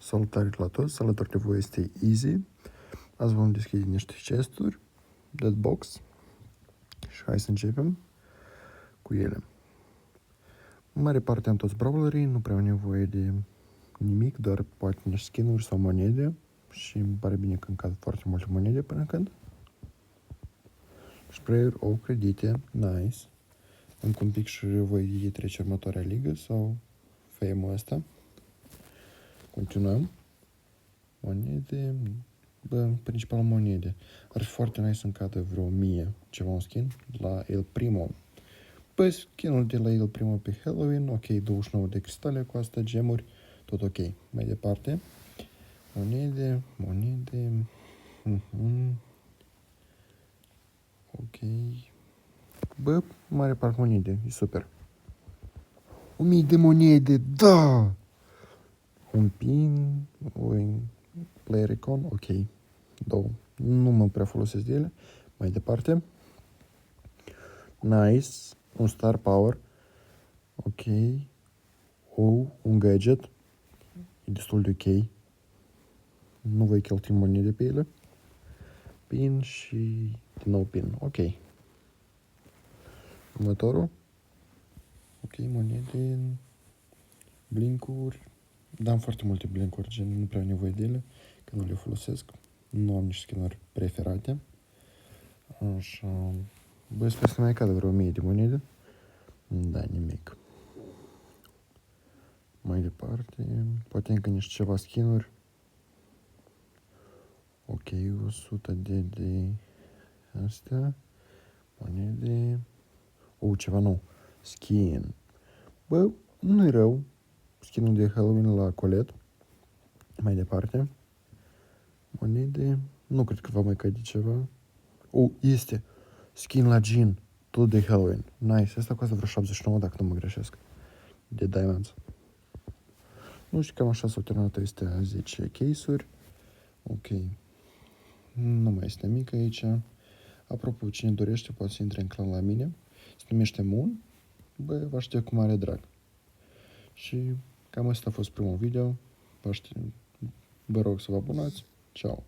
Salutare la toți, alături de voi este Easy. Azi vom deschide niște chesturi, Deadbox, și hai să începem cu ele. În mare parte am toți brawlerii, nu prea am nevoie de nimic, doar poate niște skin-uri sau monede și îmi pare bine că îmi cad foarte multe monede până când. Spray-uri, o credite, nice. Încă un pic și voi trece următoarea ligă sau fame-ul ăsta. Continuăm. Monede, bă, principal monede. Ar fi foarte nice să-mi cadă vreo 1000 ceva un skin la El Primo. Păi skinul de la El Primo pe Halloween, ok, 29 de cristale cu asta, gemuri, tot ok. Mai departe, monede, ok. Bă, mare parc monede, e super. 1000 de monede, da! Un pin, un player icon, ok. Două. Nu mă prea folosesc de ele. Mai departe. Nice. Un star power. Ok. Un gadget. E destul de ok. Nu voi cheltui monede pe ele. Pin și din nou pin. Ok. Următorul. Ok, monede. Blinkuri. Da, am foarte multe blinkuri, gen nu prea am nevoie de ele, că nu le folosesc. Nu am niște skin-uri preferate. Așa. Bă, sper să mai cadă vreo 1000 de monede. Da, nimic. Mai departe, poate încă niște ceva skin-uri. Ok, 100 de astea. Monede. Ceva nou. Skin. Bă, nu-i rău. Skin-ul de Halloween la Colette. Mai departe. Monede. Nu cred că va mai cade ceva. Este. Skin la Jean. Tot de Halloween. Nice. Asta costă vreo 79 dacă nu mă greșesc. De Diamonds. Nu știu, cam așa s-au terminat astea 10 case-uri. Ok. Nu mai este nimic aici. Apropo, cine dorește poate să intre în clan la mine. Se numește Moon. Bă, vă aștept cu mare drag. Și cam asta a fost primul video. Vă rog să vă abonați. Ciao.